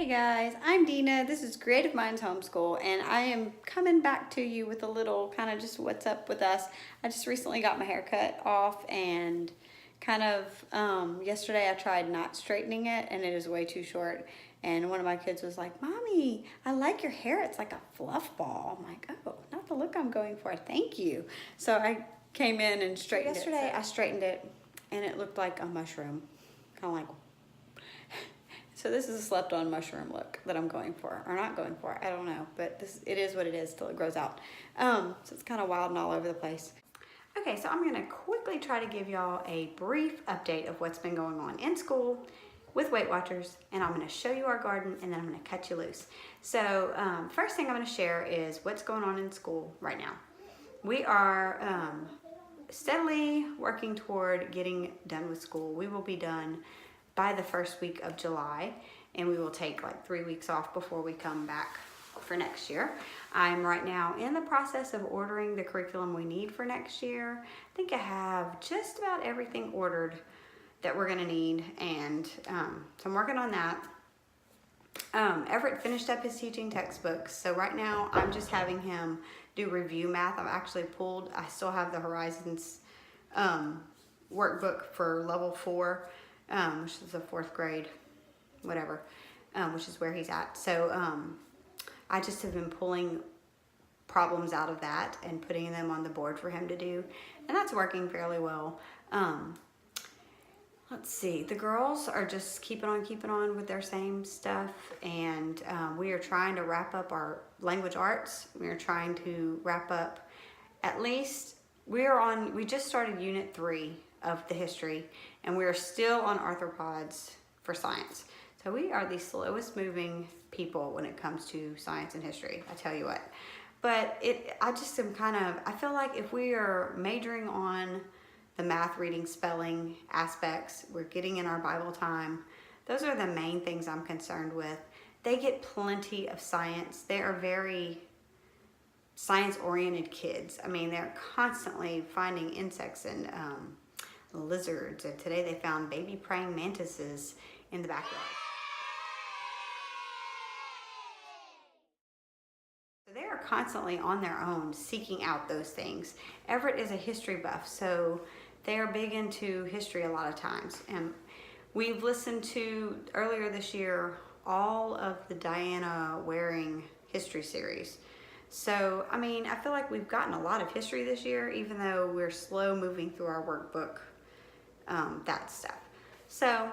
Hey guys, I'm Dina. This is Creative Minds Homeschool, and I am coming back to you with a little kind of just what's up with us. I just recently got my hair cut off, and yesterday I tried not straightening it, and it is way too short. And one of my kids was like, "Mommy, I like your hair. It's like a fluff ball." I'm like, "Oh, not the look I'm going for. Thank you." So I came in and straightened it. Yesterday I straightened it, and it looked like a mushroom, kind of like. So this is a slept-on mushroom look that I'm going for, or not going for, I don't know, but it is what it is till it grows out. So it's kind of wild and all over the place. Okay, so I'm gonna quickly try to give y'all a brief update of what's been going on in school with Weight Watchers, and I'm gonna show you our garden, and then I'm gonna cut you loose. So first thing I'm gonna share is what's going on in school right now. We are steadily working toward getting done with school. We will be done by the first week of July, and we will take like 3 weeks off before we come back for next year. I'm right now in the process of ordering the curriculum we need for next year. I think I have just about everything ordered that we're gonna need, and so I'm working on that. Everett finished up his teaching textbooks, so right now I'm just having him do review math. I still have the Horizons workbook for level 4, which is the 4th grade, whatever, which is where he's at. So I just have been pulling problems out of that and putting them on the board for him to do, and that's working fairly well. Let's see, the girls are just keeping on with their same stuff, and we are trying to wrap up our language arts. We are trying to wrap up at least, we just started unit 3 of the history, and we are still on arthropods for science. So we are the slowest moving people when it comes to science and history, I tell you what. But I feel like if we are majoring on the math, reading, spelling aspects, we're getting in our Bible time, those are the main things I'm concerned with. They get plenty of science. They are very science-oriented kids. I mean, they're constantly finding insects and lizards, and today they found baby praying mantises in the backyard. So they are constantly on their own seeking out those things. Everett is a history buff, so they are big into history a lot of times. And we've listened to, earlier this year, all of the Diana Waring history series. So, I mean, I feel like we've gotten a lot of history this year, even though we're slow moving through our workbook, that stuff. So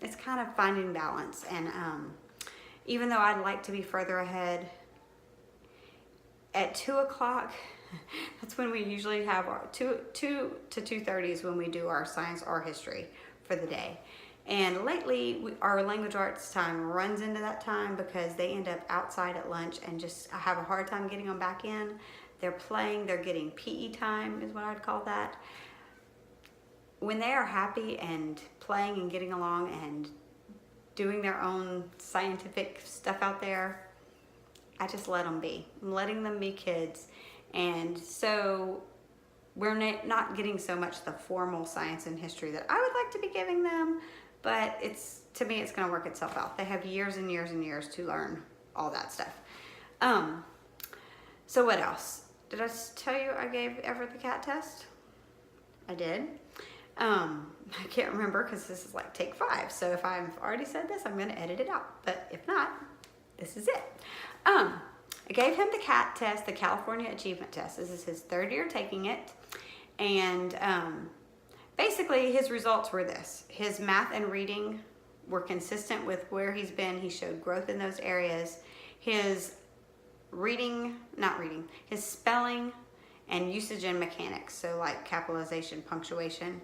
it's kind of finding balance. And even though I'd like to be further ahead, at 2 o'clock, that's when we usually have our 2 to 2:30 is when we do our science or history for the day. And lately, our language arts time runs into that time because they end up outside at lunch, and I have a hard time getting them back in. They're playing, they're getting PE time is what I'd call that. When they are happy and playing and getting along and doing their own scientific stuff out there, I just let them be. I'm letting them be kids. And so we're not getting so much the formal science and history that I would like to be giving them, but to me, it's gonna work itself out. They have years and years and years to learn all that stuff. So what else? Did I tell you I gave Everett the cat test? I did. I can't remember because this is like take 5. So if I've already said this, I'm gonna edit it out. But if not, this is it. I gave him the CAT test, the California Achievement Test. This is his 3rd year taking it. And basically his results were this. His math and reading were consistent with where he's been. He showed growth in those areas. His his spelling and usage and mechanics, so like capitalization, punctuation,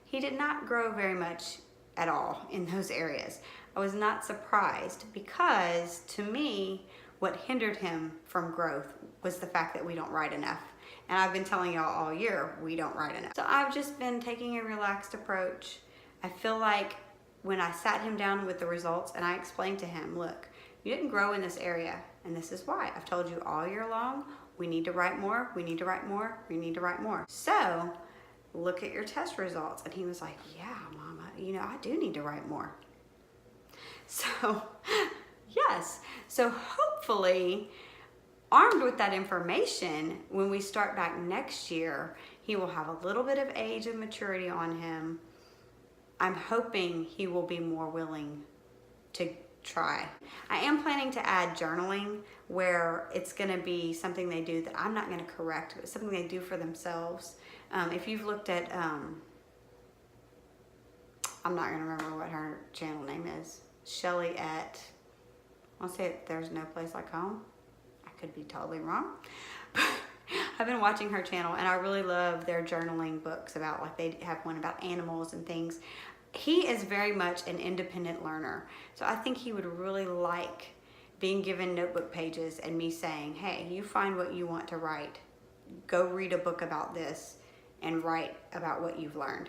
he did not grow very much at all in those areas. I was not surprised because, to me, what hindered him from growth was the fact that we don't write enough. And I've been telling y'all all year, we don't write enough. So I've just been taking a relaxed approach. I feel like when I sat him down with the results and I explained to him, look, you didn't grow in this area, and this is why. I've told you all year long, we need to write more, we need to write more, we need to write more. So look at your test results. And he was like, yeah, Mama, I do need to write more. So Yes. So hopefully, armed with that information, when we start back next year, he will have a little bit of age and maturity on him. I'm hoping he will be more willing to try. I am planning to add journaling, where it's going to be something they do that I'm not going to correct, but something they do for themselves. If you've looked at, I'm not going to remember what her channel name is, Shelly at, I'll say it, There's No Place Like Home. I could be totally wrong. I've been watching her channel, and I really love their journaling books about, like, they have one about animals and things. He is very much an independent learner. So I think he would really like being given notebook pages and me saying, hey, you find what you want to write. Go read a book about this and write about what you've learned.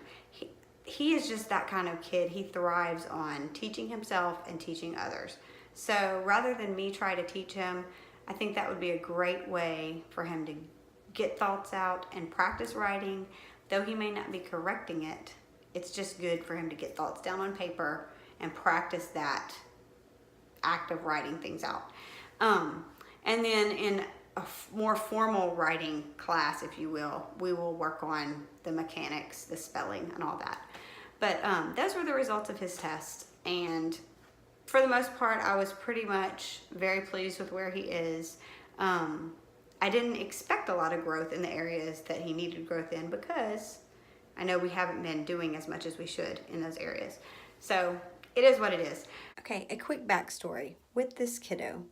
He is just that kind of kid. He thrives on teaching himself and teaching others. So rather than me try to teach him, I think that would be a great way for him to get thoughts out and practice writing. Though he may not be correcting it, it's just good for him to get thoughts down on paper and practice that act of writing things out. And then in a more formal writing class, if you will, we will work on the mechanics, the spelling, and all that. But those were the results of his test. And for the most part, I was pretty much very pleased with where he is. I didn't expect a lot of growth in the areas that he needed growth in, because I know we haven't been doing as much as we should in those areas. So it is what it is. Okay, a quick backstory with this kiddo.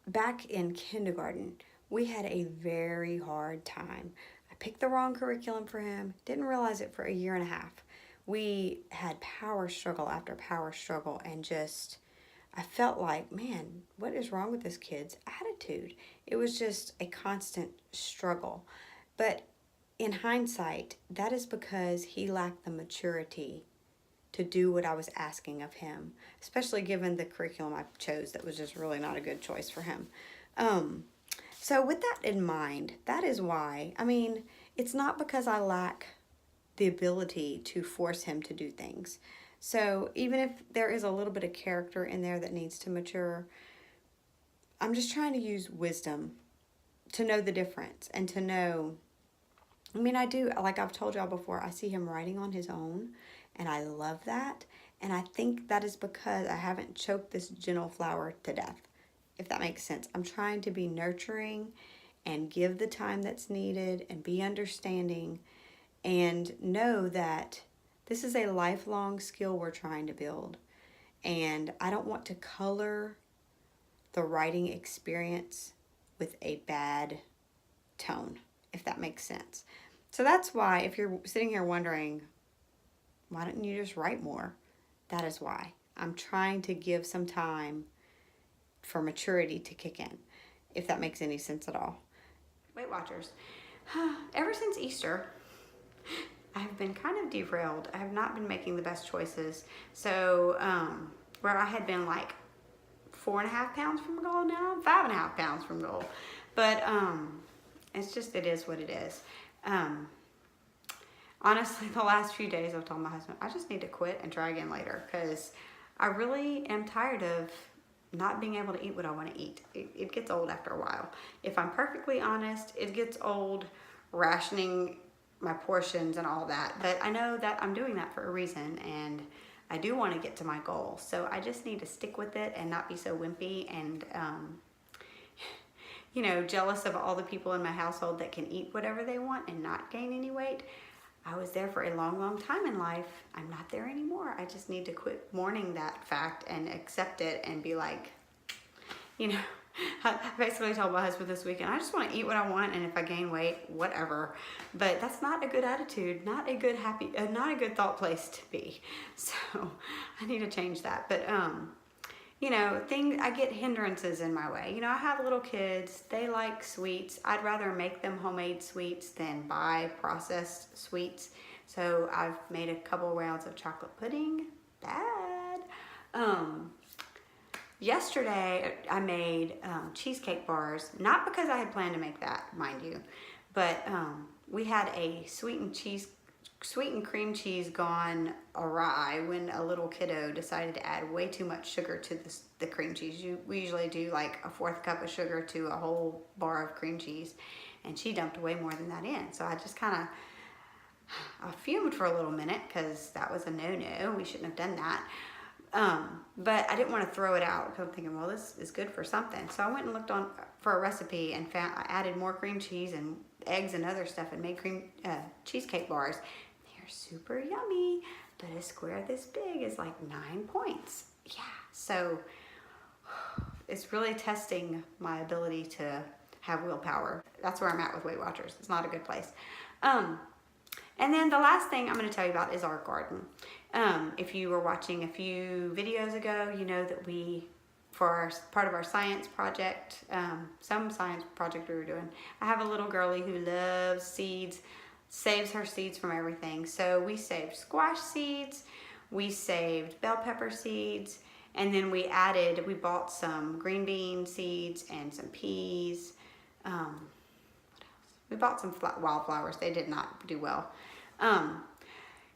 Back in kindergarten, we had a very hard time. I picked the wrong curriculum for him, didn't realize it for a year and a half. We had power struggle after power struggle, and just, I felt like, man, what is wrong with this kid's attitude? It was just a constant struggle. But in hindsight, that is because he lacked the maturity to do what I was asking of him, especially given the curriculum I chose that was just really not a good choice for him. So with that in mind, that is why, I mean, it's not because I lack the ability to force him to do things. So even if there is a little bit of character in there that needs to mature, I'm just trying to use wisdom to know the difference and to know, I mean, I do, like I've told y'all before, I see him writing on his own, and I love that. And I think that is because I haven't choked this gentle flower to death, if that makes sense. I'm trying to be nurturing and give the time that's needed and be understanding and know that this is a lifelong skill we're trying to build. And I don't want to color the writing experience with a bad tone, if that makes sense. So that's why, if you're sitting here wondering, why don't you just write more? That is why. I'm trying to give some time for maturity to kick in, if that makes any sense at all. Weight Watchers, ever since Easter, I have been kind of derailed. I have not been making the best choices. So where I had been like 4.5 pounds from goal, now 5.5 pounds from goal. But it's just, it is what it is. Honestly, the last few days I've told my husband, I just need to quit and try again later, because I really am tired of not being able to eat what I want to eat. It gets old after a while. If I'm perfectly honest, it gets old rationing my portions and all that. But I know that I'm doing that for a reason, and I do want to get to my goal. So I just need to stick with it and not be so wimpy and, you know, jealous of all the people in my household that can eat whatever they want and not gain any weight. I was there for a long, long time in life. I'm not there anymore. I just need to quit mourning that fact and accept it and be like, you know, I basically told my husband this weekend, I just want to eat what I want, and if I gain weight, whatever. But that's not a good attitude, not a good not a good thought place to be. So I need to change that. But you know, I get hindrances in my way. You know, I have little kids, they like sweets. I'd rather make them homemade sweets than buy processed sweets. So I've made a couple rounds of chocolate pudding. Bad. Yesterday I made cheesecake bars, not because I had planned to make that, mind you, but we had a sweetened sweetened cream cheese gone awry when a little kiddo decided to add way too much sugar to the cream cheese. We usually do like a 1/4 cup of sugar to a whole bar of cream cheese, and she dumped way more than that in. So I just kind of fumed for a little minute because that was a no-no. We shouldn't have done that. But I didn't want to throw it out because I'm thinking, well, this is good for something. So I went and looked for a recipe and found I added more cream cheese and eggs and other stuff and made cheesecake bars. They're super yummy, but a square this big is like 9 points. Yeah, so it's really testing my ability to have willpower. That's where I'm at with Weight Watchers. It's not a good place. And then the last thing I'm going to tell you about is our garden. If you were watching a few videos ago, you know that for part of our science project, some science project we were doing, I have a little girlie who loves seeds, saves her seeds from everything. So we saved squash seeds, we saved bell pepper seeds, and then we bought some green bean seeds and some peas. What else? We bought some wildflowers. They did not do well.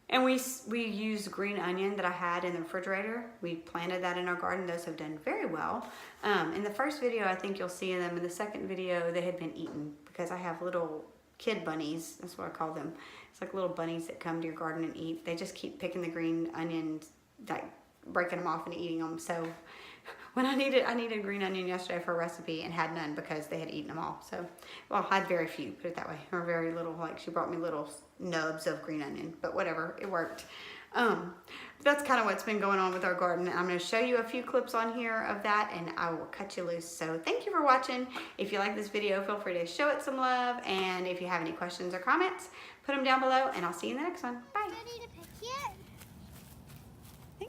And we used green onion that I had in the refrigerator. We planted that in our garden. Those have done very well. In the first video, I think you'll see them. In the second video, they had been eaten because I have little kid bunnies. That's what I call them. It's like little bunnies that come to your garden and eat. They just keep picking the green onions, like breaking them off and eating them. So when I needed green onion yesterday for a recipe and had none because they had eaten them all. So, well, I had very few, put it that way, or very little. Like she brought me little nubs of green onion, but whatever, it worked. That's kind of what's been going on with our garden. I'm going to show you a few clips on here of that, and I will cut you loose. So thank you for watching. If you like this video, feel free to show it some love, and if you have any questions or comments, put them down below, and I'll see you in the next one. Bye.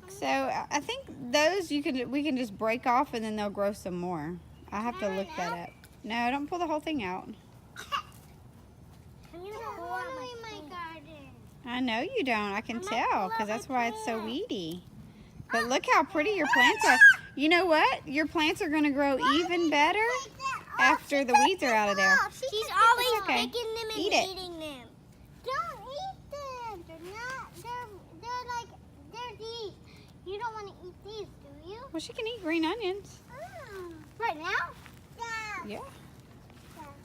So I think those we can just break off and then they'll grow some more. I have to look that up. No, don't pull the whole thing out. I know you don't. I can tell because that's why it's so weedy. But look how pretty your plants are. You know what? Your plants are going to grow even better after the weeds are out of there. She's always okay. picking them and eating them. Don't eat them. They're deep. You don't want to eat these, do you? Well, she can eat green onions. Right now? Yeah.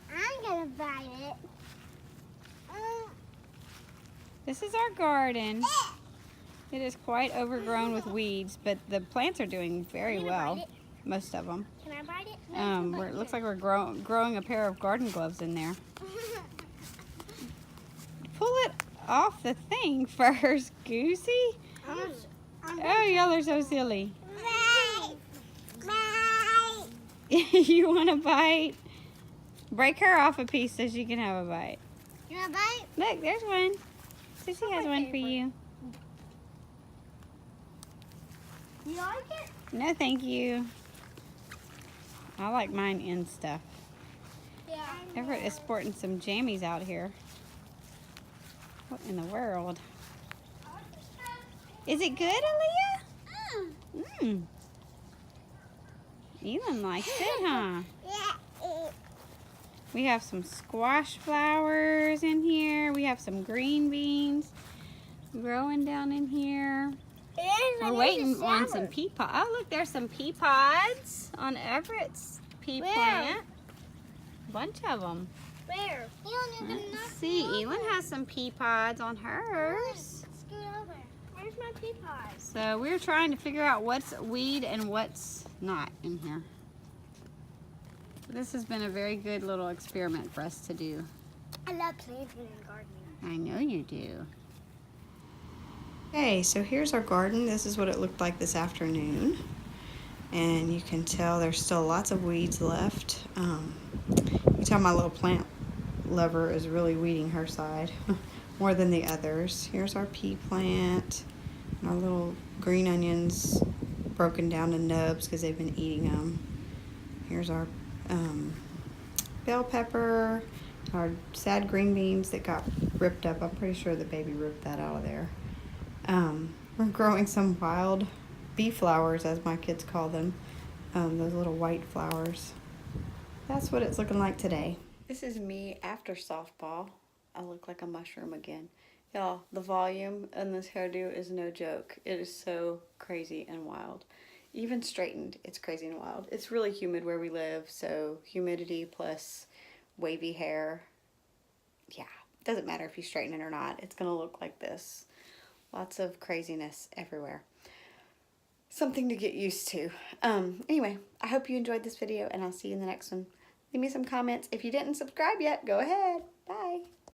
I'm going to bite it. This is our garden. It is quite overgrown with weeds, but the plants are doing very well. Most of them. Can I bite it? It looks like we're growing a pair of garden gloves in there. Pull it off the thing first, Goosey. Oh, y'all are so silly. You want a bite? Break her off a piece so she can have a bite. You want a bite? Look, there's one. Sissy has one for you. You like it? No, thank you. I like mine in stuff. Yeah. Everett is sporting some jammies out here. What in the world? Is it good, Aaliyah? Mmm. Elin likes it, huh? Yeah. We have some squash flowers in here. We have some green beans growing down in here. We're waiting on some pea pods. Oh, look, there's some pea pods on Everett's pea plant. A bunch of them. Where? Let's see. Elin has some pea pods on hers. Scoot over. Where's my pea pods? So we're trying to figure out what's weed and what's not in here. This has been a very good little experiment for us to do. I love planting and gardening. I know you do. Okay, so here's our garden. This is what it looked like this afternoon. And you can tell there's still lots of weeds left. You can tell my little plant lover is really weeding her side more than the others. Here's our pea plant. And our little green onions broken down to nubs because they've been eating them. Here's our bell pepper, our sad green beans that got ripped up. I'm pretty sure the baby ripped that out of there. We're growing some wild bee flowers, as my kids call them, those little white flowers. That's what it's looking like today. This is me after softball. I look like a mushroom again. Y'all, the volume in this hairdo is no joke. It is so crazy and wild. Even straightened, it's crazy and wild. It's really humid where we live, so humidity plus wavy hair. Yeah, doesn't matter if you straighten it or not. It's gonna look like this. Lots of craziness everywhere. Something to get used to. Anyway, I hope you enjoyed this video, and I'll see you in the next one. Leave me some comments. If you didn't subscribe yet, go ahead. Bye.